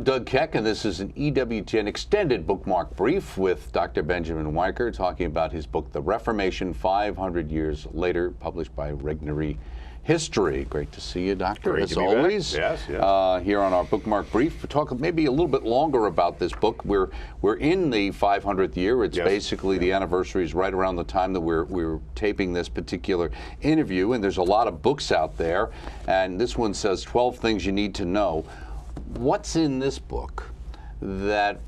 Doug Keck, and this is an EWTN extended bookmark brief with Dr. Benjamin Weicker talking about his book, The Reformation 500 Years Later, published by Regnery History. Great to see you, Doctor, Great as always. Yes, yes. Here on our bookmark brief. We'll talk maybe a little bit longer about this book. We're in the 500th year. It's basically the anniversary is right around the time that we're taping this particular interview, and there's a lot of books out there. And this one says 12 things you need to know. What's in this book that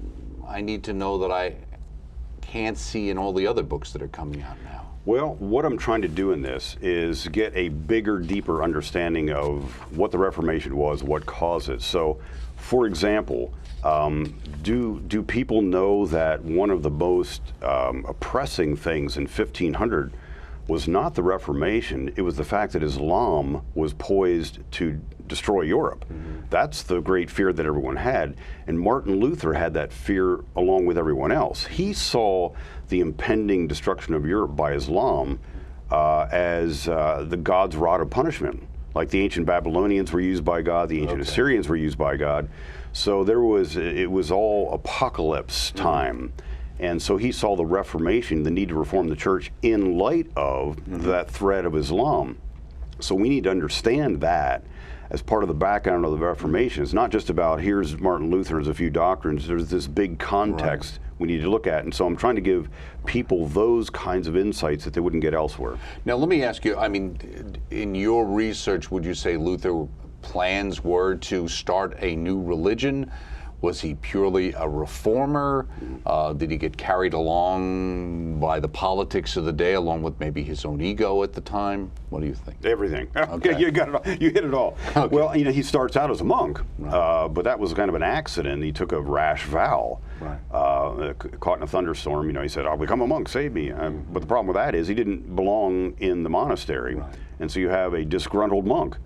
I need to know that I can't see in all the other books that are coming out now? Well, what I'm trying to do in this is get a bigger, deeper understanding of what the Reformation was, what caused it. So, for example, do people know that one of the most oppressing things in 1500 was not the Reformation, it was the fact that Islam was poised to destroy Europe. That's the great fear that everyone had, and Martin Luther had that fear along with everyone else. He saw the impending destruction of Europe by Islam as the God's rod of punishment. Like the ancient Babylonians were used by God, the ancient Assyrians were used by God. So it was all apocalypse time. And so he saw the Reformation, the need to reform the church in light of that threat of Islam. So we need to understand that as part of the background of the Reformation. It's not just about here's Martin Luther, there's a few doctrines, there's this big context we need to look at. And so I'm trying to give people those kinds of insights that they wouldn't get elsewhere. Now let me ask you, I mean, in your research, would you say Luther plans were to start a new religion? Was he purely a reformer? Did he get carried along by the politics of the day, along with maybe his own ego at the time? What do you think? Everything. Okay. You got it all. You hit it all. Okay. Well, you know, he starts out as a monk, but that was kind of an accident. He took a rash vow, caught in a thunderstorm. You know, he said, "I'll become a monk. Save me." But the problem with that is he didn't belong in the monastery, and so you have a disgruntled monk.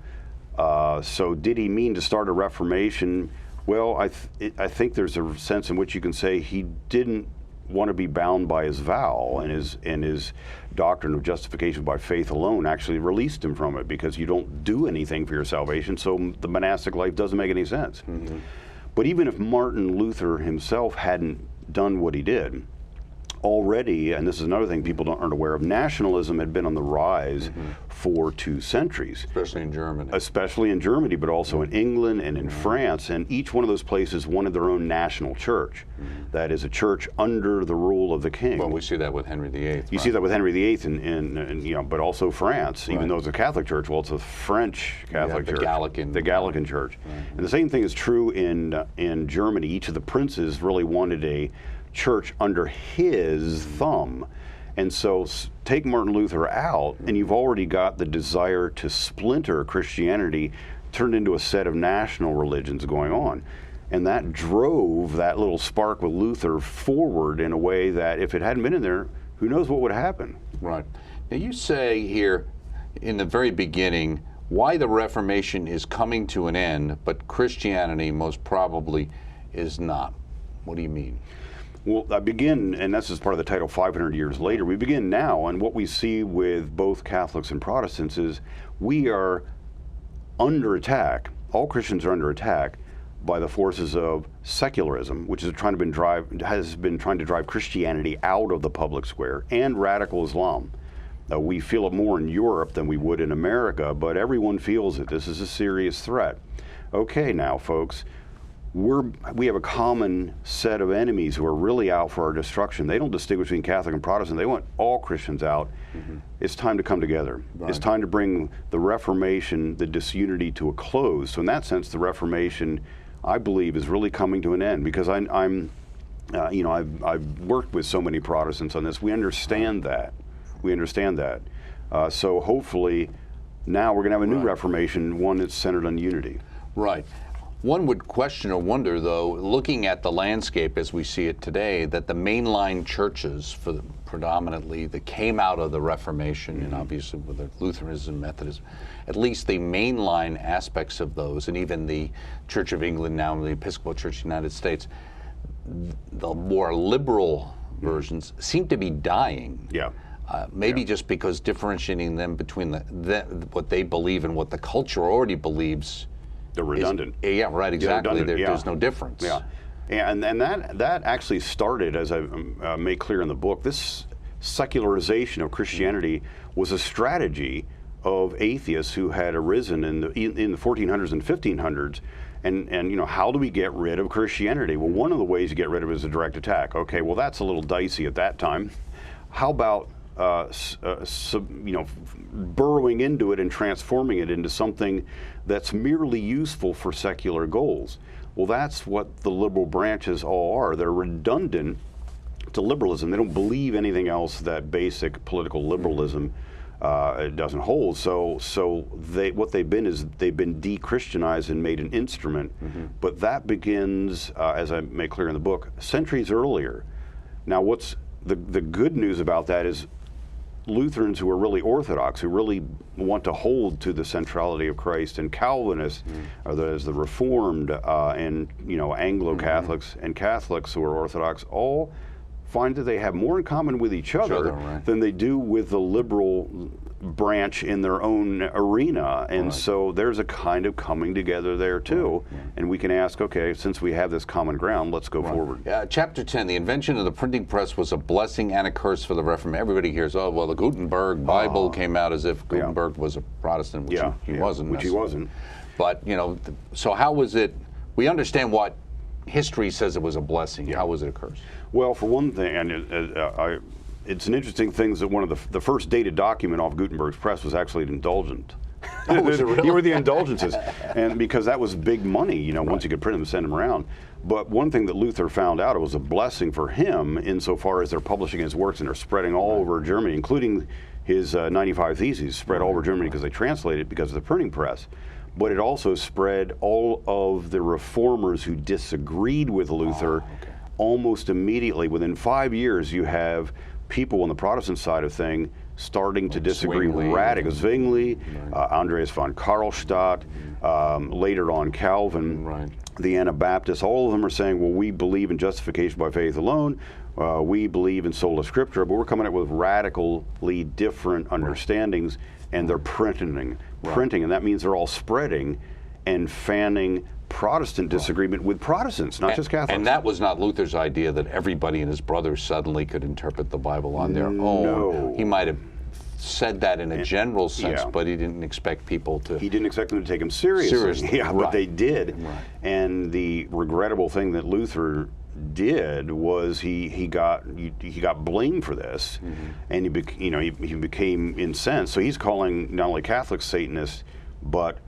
So did he mean to start a reformation? Well, I think there's a sense in which you can say he didn't want to be bound by his vow, and his doctrine of justification by faith alone actually released him from it, because you don't do anything for your salvation, so the monastic life doesn't make any sense. But even if Martin Luther himself hadn't done what he did, already, and this is another thing people aren't aware of, nationalism had been on the rise for 2 centuries. Especially in Germany. Especially in Germany, but also in England and in France, and each one of those places wanted their own national church. That is a church under the rule of the king. Well, we see that with Henry VIII. You see that with Henry VIII, and you know, but also France, even though it's a Catholic church. Well, it's a French Catholic church, the Gallican church. And the same thing is true in Germany. Each of the princes really wanted a church under his thumb. And so take Martin Luther out, and you've already got the desire to splinter Christianity, turned into a set of national religions going on. And that drove that little spark with Luther forward in a way that if it hadn't been in there, who knows what would happen. Right. Now you say here in the very beginning why the Reformation is coming to an end, but Christianity most probably is not. What do you mean? Well, I begin, and this is part of the title, 500 Years Later. We begin now, and what we see with both Catholics and Protestants is we are under attack. All Christians are under attack by the forces of secularism, which has been trying to drive Christianity out of the public square, and radical Islam. We feel it more in Europe than we would in America, but everyone feels it. This is a serious threat. Okay, now, folks. We have a common set of enemies who are really out for our destruction. They don't distinguish between Catholic and Protestant. They want all Christians out. It's time to come together. It's time to bring the Reformation, the disunity, to a close. So in that sense, the Reformation, I believe, is really coming to an end, because I've worked with so many Protestants on this. We understand that. So hopefully now we're going to have a new Reformation, one that's centered on unity. Right. One would question or wonder, though, looking at the landscape as we see it today, that the mainline churches, predominantly, that came out of the Reformation, and obviously with the Lutheranism, Methodism, at least the mainline aspects of those, and even the Church of England now, and the Episcopal Church of the United States, the more liberal versions seem to be dying. Maybe just because differentiating them between what they believe and what the culture already believes They're redundant. Yeah, right, exactly. Redundant, There's no difference. Yeah, and that actually started, as I make clear in the book, this secularization of Christianity was a strategy of atheists who had arisen in the 1400s and 1500s. And how do we get rid of Christianity? Well, one of the ways to get rid of it is a direct attack. Okay, well, that's a little dicey at that time. How about burrowing into it and transforming it into something that's merely useful for secular goals? Well, that's what the liberal branches all are. They're redundant to liberalism. They don't believe anything else that basic political liberalism it doesn't hold. So what they've been is they've been de-Christianized and made an instrument. But that begins, as I make clear in the book, centuries earlier. Now, what's the good news about that is Lutherans who are really orthodox, who really want to hold to the centrality of Christ, and Calvinists, as the Reformed, and Anglo-Catholics and Catholics who are orthodox, all find that they have more in common with each other than they do with the liberal branch in their own arena. And so there's a kind of coming together there too. And we can ask, okay, since we have this common ground, let's go forward. Chapter 10, the invention of the printing press was a blessing and a curse for the Reformation. Everybody hears, oh, well, the Gutenberg Bible came out as if Gutenberg was a Protestant, which he wasn't. Which he wasn't. But, so how was it, we understand what history says it was a blessing. How was it a curse? Well, for one thing, and it's an interesting thing that one of the first dated document off Gutenberg's press was actually an indulgent. You were the indulgences, and because that was big money, once you could print them and send them around. But one thing that Luther found out, it was a blessing for him insofar as they're publishing his works and they're spreading all over Germany, including his 95 Theses, spread all over Germany because they translated because of the printing press. But it also spread all of the reformers who disagreed with Luther almost immediately. Within 5 years, you have people on the Protestant side of things starting to disagree radically. Zwingli, Andreas von Karlstadt, later on Calvin, the Anabaptists, all of them are saying, well, we believe in justification by faith alone. We believe in sola scriptura, but we're coming up with radically different understandings, and they're printing, and that means they're all spreading and fanning Protestant disagreement with Protestants, not just Catholics. And that was not Luther's idea that everybody and his brothers suddenly could interpret the Bible on their own. No. He might have said that in a general sense, but he didn't expect people to. He didn't expect them to take him seriously. But they did. And the regrettable thing that Luther did was he got blamed for this, and he became incensed. So he's calling not only Catholics Satanists, but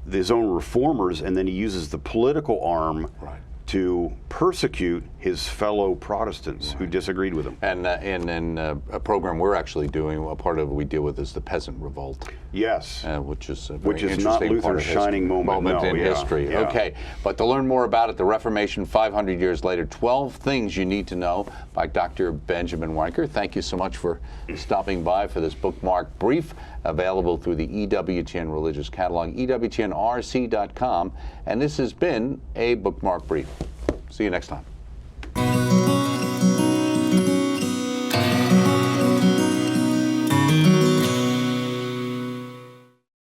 his own reformers, and then he uses the political arm to persecute his fellow Protestants who disagreed with him. And in a program we're actually doing, a part of it we deal with is the Peasant Revolt. Yes. Which is a very interesting not Luther's shining moment in history. Yeah. Okay, but to learn more about it, the Reformation 500 years later, 12 things you need to know by Dr. Benjamin Weicker. Thank you so much for stopping by for this bookmark brief, available through the EWTN Religious Catalog, EWTNRC.com. And this has been a bookmark brief. See you next time.